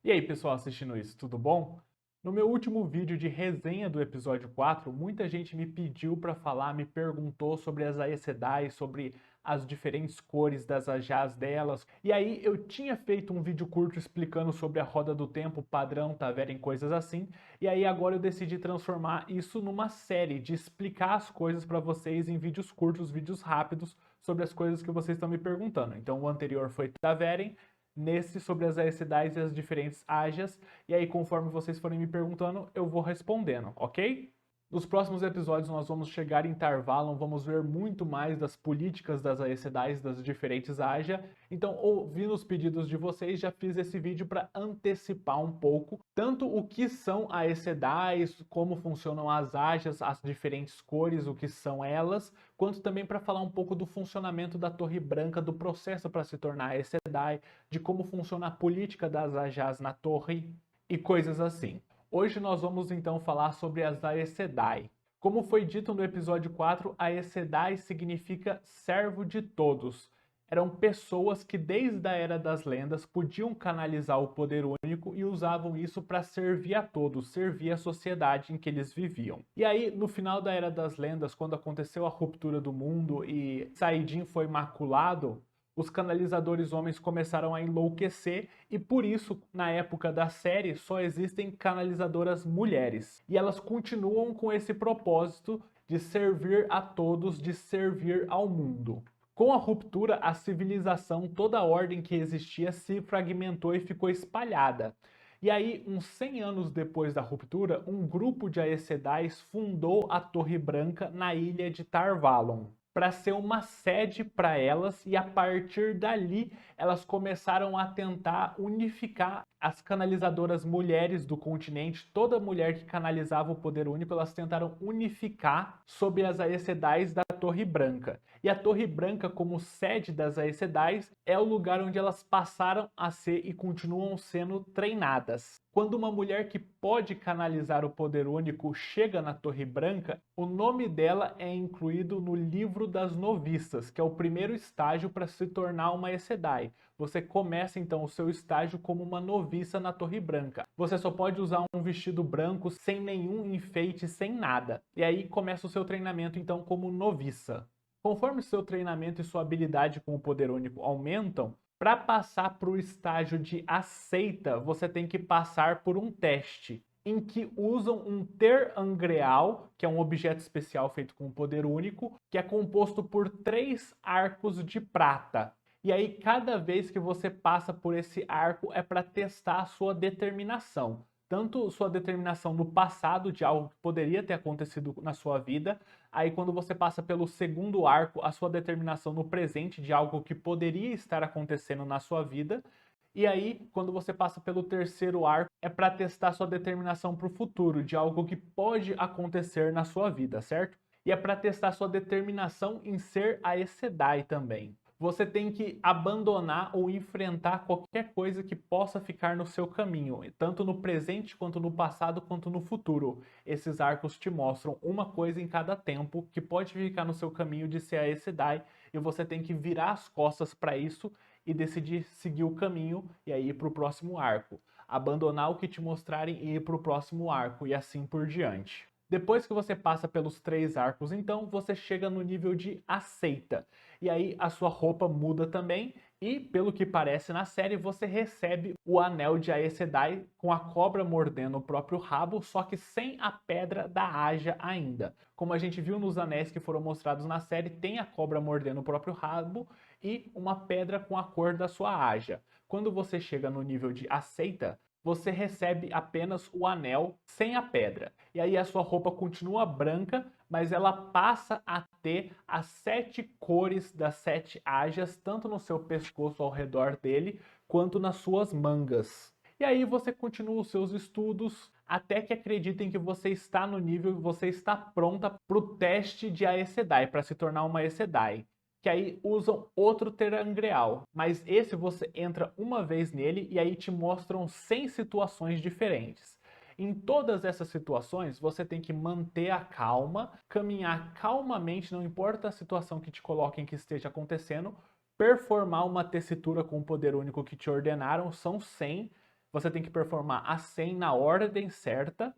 E aí, pessoal assistindo isso, tudo bom? No meu último vídeo de resenha do episódio 4, muita gente me pediu para falar, me perguntou sobre as Aes Sedai, sobre as diferentes cores das Ajás delas. E aí eu tinha feito um vídeo curto explicando sobre a roda do tempo, padrão, Taveren, coisas assim. E aí agora eu decidi transformar isso numa série de explicar as coisas para vocês em vídeos curtos, vídeos rápidos sobre as coisas que vocês estão me perguntando. Então o anterior foi Taveren, nesse sobre as Aes Sedai e as diferentes Ajas, e aí conforme vocês forem me perguntando, eu vou respondendo, ok? Nos próximos episódios nós vamos chegar em Tar-Valon, vamos ver muito mais das políticas das Aes Sedai, das diferentes Aja. Então, ouvindo os pedidos de vocês, já fiz esse vídeo para antecipar um pouco, tanto o que são Aes Sedai, como funcionam as Ajas, as diferentes cores, o que são elas, quanto também para falar um pouco do funcionamento da Torre Branca, do processo para se tornar Aes Sedai, de como funciona a política das Ajás na torre e coisas assim. Hoje nós vamos então falar sobre as Aes Sedai. Como foi dito no episódio 4, Aes Sedai significa servo de todos. Eram pessoas que desde a Era das Lendas podiam canalizar o poder único e usavam isso para servir a todos, servir a sociedade em que eles viviam. E aí, no final da Era das Lendas, quando aconteceu a ruptura do mundo e Saidin foi maculado, os canalizadores homens começaram a enlouquecer e por isso, na época da série, só existem canalizadoras mulheres. E elas continuam com esse propósito de servir a todos, de servir ao mundo. Com a ruptura, a civilização, toda a ordem que existia se fragmentou e ficou espalhada. E aí, uns 100 anos depois da ruptura, um grupo de Aes Sedai fundou a Torre Branca na ilha de Tar-Valon, para ser uma sede para elas, e a partir dali elas começaram a tentar unificar as canalizadoras mulheres do continente. Toda mulher que canalizava o poder único, elas tentaram unificar sob as Aes Sedai da Torre Branca. E a Torre Branca, como sede das Aes Sedai, é o lugar onde elas passaram a ser e continuam sendo treinadas. Quando uma mulher que pode canalizar o poder único chega na Torre Branca, o nome dela é incluído no livro das noviças, que é o primeiro estágio para se tornar uma Aes Sedai. Você começa então o seu estágio como uma noviça na Torre Branca. Você só pode usar um vestido branco sem nenhum enfeite, sem nada. E aí começa o seu treinamento então como noviça. Conforme seu treinamento e sua habilidade com o poder único aumentam, para passar para o estágio de aceita, você tem que passar por um teste em que usam um Ter Angreal, que é um objeto especial feito com poder único, que é composto por 3 arcos de prata. E aí, cada vez que você passa por esse arco, é para testar a sua determinação. Tanto sua determinação no passado, de algo que poderia ter acontecido na sua vida, aí quando você passa pelo segundo arco, a sua determinação no presente, de algo que poderia estar acontecendo na sua vida, e aí quando você passa pelo terceiro arco, é para testar sua determinação para o futuro, de algo que pode acontecer na sua vida, certo? E é para testar sua determinação em ser Aes Sedai também. Você tem que abandonar ou enfrentar qualquer coisa que possa ficar no seu caminho, tanto no presente, quanto no passado, quanto no futuro. Esses arcos te mostram uma coisa em cada tempo que pode ficar no seu caminho de ser Aes Sedai, e você tem que virar as costas para isso e decidir seguir o caminho e aí ir para o próximo arco. Abandonar o que te mostrarem e ir para o próximo arco, e assim por diante. Depois que você passa pelos 3 arcos, então, você chega no nível de aceita. E aí a sua roupa muda também e, pelo que parece na série, você recebe o anel de Aes Sedai com a cobra mordendo o próprio rabo, só que sem a pedra da Aja ainda. Como a gente viu nos anéis que foram mostrados na série, tem a cobra mordendo o próprio rabo e uma pedra com a cor da sua Aja. Quando você chega no nível de aceita, você recebe apenas o anel sem a pedra. E aí a sua roupa continua branca, mas ela passa a ter as 7 cores das 7 Ajas, tanto no seu pescoço ao redor dele, quanto nas suas mangas. E aí você continua os seus estudos até que acreditem que você está no nível, você está pronta para o teste de Aes Sedai, para se tornar uma Aes Sedai, que aí usam outro Ter Angreal, mas esse você entra uma vez nele e aí te mostram 100 situações diferentes. Em todas essas situações, você tem que manter a calma, caminhar calmamente, não importa a situação que te coloquem que esteja acontecendo, performar uma tessitura com o poder único que te ordenaram, são 100. você tem que performar a 100 na ordem certa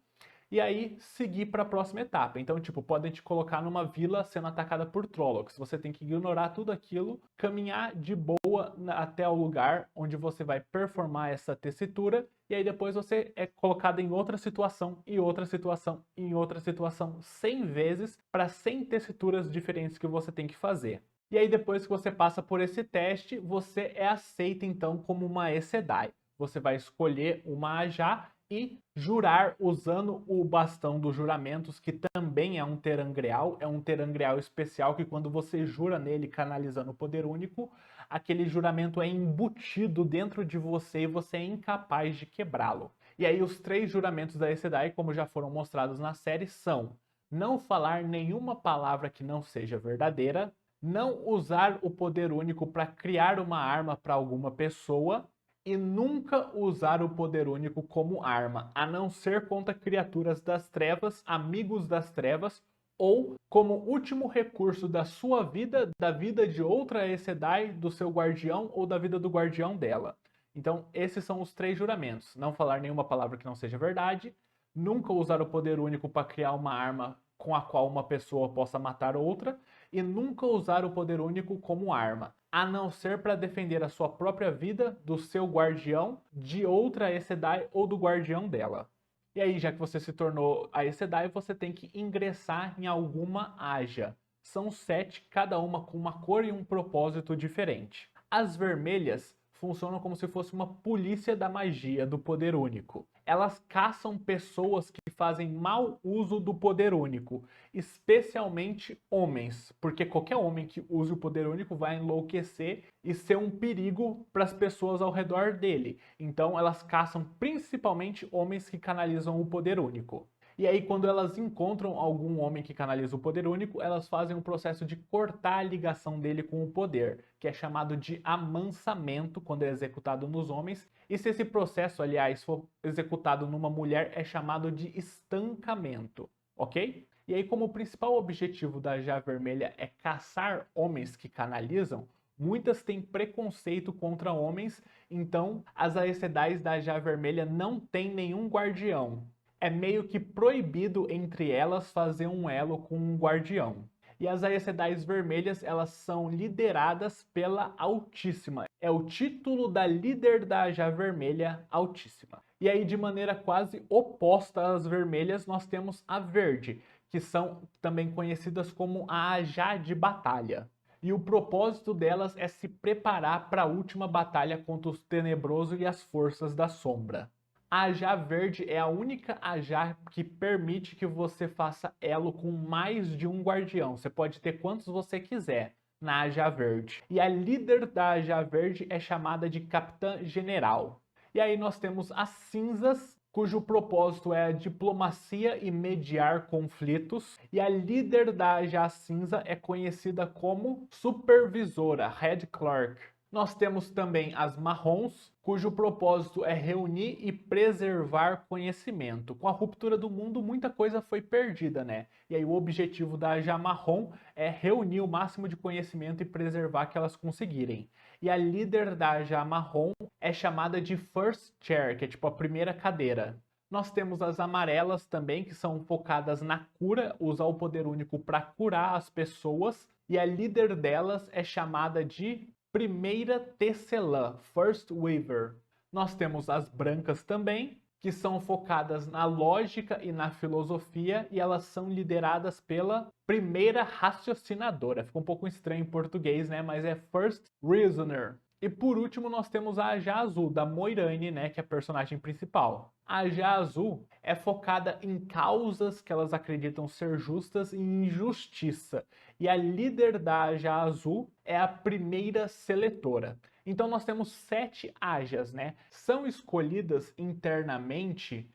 e aí seguir para a próxima etapa. Então, tipo, podem te colocar numa vila sendo atacada por Trollocs. Você tem que ignorar tudo aquilo, caminhar de boa até o lugar onde você vai performar essa tessitura e aí depois você é colocado em outra situação, e outra situação, e outra situação 100 vezes para 100 tessituras diferentes que você tem que fazer. E aí depois que você passa por esse teste, você é aceito então como uma Aes Sedai. Você vai escolher uma Ajah e jurar usando o bastão dos juramentos, que também é um terangreal, é um terangreal especial que quando você jura nele canalizando o poder único, aquele juramento é embutido dentro de você e você é incapaz de quebrá-lo. E aí os 3 juramentos da Aes Sedai, como já foram mostrados na série, são: não falar nenhuma palavra que não seja verdadeira, não usar o poder único para criar uma arma para alguma pessoa, e nunca usar o poder único como arma, a não ser contra criaturas das trevas, amigos das trevas, ou como último recurso da sua vida, da vida de outra Aes Sedai, do seu guardião ou da vida do guardião dela. Então, esses são os 3 juramentos. Não falar nenhuma palavra que não seja verdade, nunca usar o poder único para criar uma arma com a qual uma pessoa possa matar outra, e nunca usar o poder único como arma, a não ser para defender a sua própria vida, do seu guardião, de outra Aes Sedai ou do guardião dela. E aí, já que você se tornou Aes Sedai, você tem que ingressar em alguma Ajah. São 7, cada uma com uma cor e um propósito diferente. As vermelhas funcionam como se fosse uma polícia da magia, do poder único. Elas caçam pessoas que fazem mau uso do poder único, especialmente homens, porque qualquer homem que use o poder único vai enlouquecer e ser um perigo para as pessoas ao redor dele. Então elas caçam principalmente homens que canalizam o poder único. E aí, quando elas encontram algum homem que canaliza o poder único, elas fazem um processo de cortar a ligação dele com o poder, que é chamado de amansamento quando é executado nos homens. E se esse processo, aliás, for executado numa mulher, é chamado de estancamento, ok? E aí, como o principal objetivo da Ajah Vermelha é caçar homens que canalizam, muitas têm preconceito contra homens, então as Aes Sedai da Ajah Vermelha não têm nenhum guardião. É meio que proibido entre elas fazer um elo com um guardião. E as Aes Sedai vermelhas, elas são lideradas pela Altíssima. É o título da líder da Ajah Vermelha, Altíssima. E aí, de maneira quase oposta às vermelhas, nós temos a verde, que são também conhecidas como a Ajah de Batalha. E o propósito delas é se preparar para a última batalha contra o Tenebroso e as Forças da Sombra. A Ajah Verde é a única Ajah que permite que você faça elo com mais de um guardião. Você pode ter quantos você quiser na Ajah Verde. E a líder da Ajah Verde é chamada de Capitã General. E aí nós temos as cinzas, cujo propósito é a diplomacia e mediar conflitos. E a líder da Ajah Cinza é conhecida como Supervisora, Head Clerk. Nós temos também as marrons, cujo propósito é reunir e preservar conhecimento. Com a ruptura do mundo, muita coisa foi perdida, né? E aí o objetivo da Ajah Marrom é reunir o máximo de conhecimento e preservar que elas conseguirem. E a líder da Ajah Marrom é chamada de First Chair, que é tipo a primeira cadeira. Nós temos as amarelas também, que são focadas na cura, usar o poder único para curar as pessoas. E a líder delas é chamada de Primeira Tecelã, First Weaver. Nós temos as brancas também, que são focadas na lógica e na filosofia, e elas são lideradas pela Primeira Raciocinadora. Fica um pouco estranho em português, né? Mas é First Reasoner. E por último nós temos a Ajah Azul, da Moiraine, né, que é a personagem principal. A Ajah Azul é focada em causas que elas acreditam ser justas e em justiça. E a líder da Ajah Azul é a primeira seletora. Então nós temos 7 Ajahs, né? São escolhidas internamente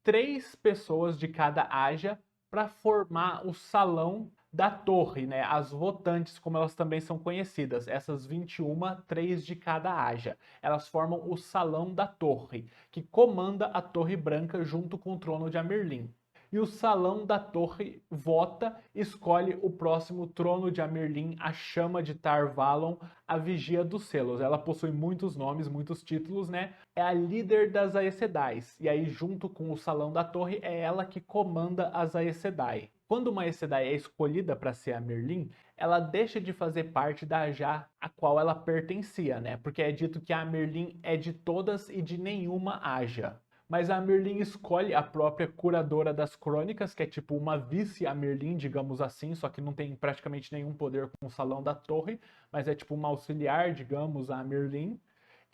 3 pessoas de cada Ajah para formar o salão da torre, né? As votantes, como elas também são conhecidas, essas 21, 3 de cada Ajah. Elas formam o salão da torre, que comanda a Torre Branca junto com o trono de Amerlin. e o Salão da Torre vota, escolhe o próximo trono de Amerlin, a Chama de Tar Valon, a Vigia dos Selos. Ela possui muitos nomes, muitos títulos, né? É a líder das Aes Sedai. E aí, junto com o Salão da Torre, é ela que comanda as Aes Sedai. Quando uma Aes Sedai é escolhida para ser a Amerlin, ela deixa de fazer parte da Ajah a qual ela pertencia, né? Porque é dito que a Amerlin é de todas e de nenhuma Ajah. Mas a Amerlin escolhe a própria curadora das crônicas, que é tipo uma vice-Amerlin, digamos assim, só que não tem praticamente nenhum poder com o Salão da Torre, mas é tipo uma auxiliar, digamos, a Amerlin.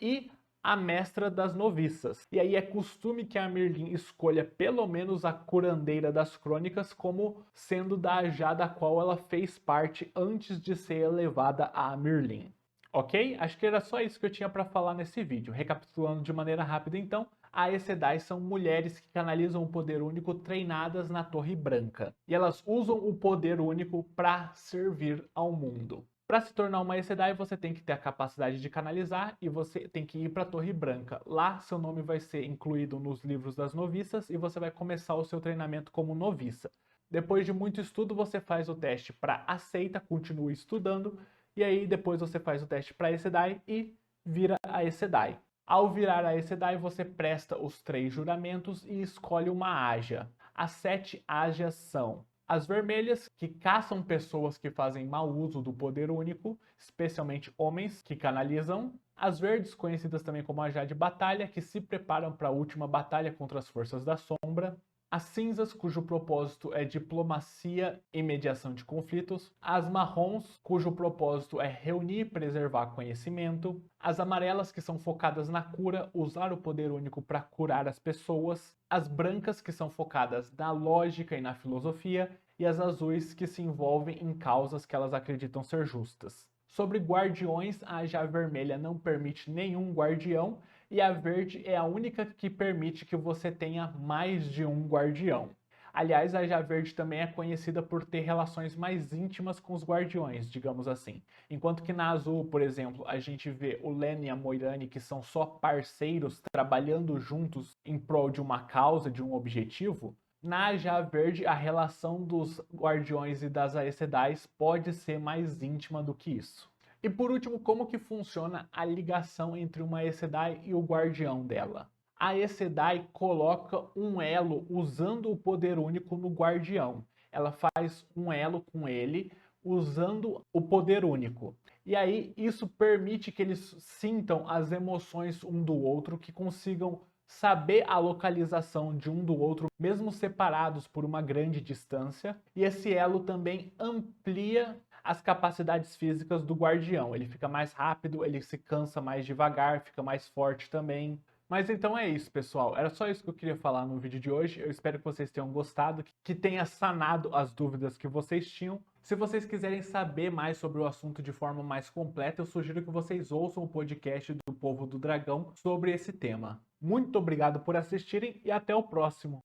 E a mestra das noviças. E aí é costume que a Amerlin escolha pelo menos a curandeira das crônicas como sendo da Ajah da qual ela fez parte antes de ser elevada a Amerlin. Ok? Acho que era só isso que eu tinha para falar nesse vídeo. Recapitulando de maneira rápida então, as Aes Sedai são mulheres que canalizam o poder único treinadas na Torre Branca. E elas usam o poder único para servir ao mundo. Para se tornar uma Aes Sedai, você tem que ter a capacidade de canalizar e você tem que ir para a Torre Branca. Lá, seu nome vai ser incluído nos livros das noviças e você vai começar o seu treinamento como noviça. Depois de muito estudo, você faz o teste para aceita, continua estudando, e aí depois você faz o teste para Aes Sedai e vira a Aes Sedai. Ao virar a Aes Sedai, você presta os 3 juramentos e escolhe uma Ajah. As 7 Ajahs são as vermelhas, que caçam pessoas que fazem mau uso do poder único, especialmente homens que canalizam. As verdes, conhecidas também como Ajah de batalha, que se preparam para a última batalha contra as forças da sombra. As cinzas, cujo propósito é diplomacia e mediação de conflitos. As marrons, cujo propósito é reunir e preservar conhecimento. As amarelas, que são focadas na cura, usar o poder único para curar as pessoas. As brancas, que são focadas na lógica e na filosofia. E as azuis, que se envolvem em causas que elas acreditam ser justas. Sobre guardiões, a Ajah vermelha não permite nenhum guardião, e a verde é a única que permite que você tenha mais de um guardião. Aliás, a Ajah verde também é conhecida por ter relações mais íntimas com os guardiões, digamos assim. Enquanto que na azul, por exemplo, a gente vê o Len e a Moiraine, que são só parceiros trabalhando juntos em prol de uma causa, de um objetivo. Na Ajah verde, a relação dos guardiões e das Aes Sedai pode ser mais íntima do que isso. E por último, como que funciona a ligação entre uma Aes Sedai e o guardião dela? A Aes Sedai coloca um elo usando o poder único no guardião. Ela faz um elo com ele usando o poder único. E aí isso permite que eles sintam as emoções um do outro, que consigam saber a localização de um do outro, mesmo separados por uma grande distância. E esse elo também amplia as capacidades físicas do guardião. Ele fica mais rápido, ele se cansa mais devagar, fica mais forte também. Mas então é isso, pessoal. Era só isso que eu queria falar no vídeo de hoje. Eu espero que vocês tenham gostado, que tenha sanado as dúvidas que vocês tinham. Se vocês quiserem saber mais sobre o assunto de forma mais completa, eu sugiro que vocês ouçam o podcast do Povo do Dragão sobre esse tema. Muito obrigado por assistirem e até o próximo.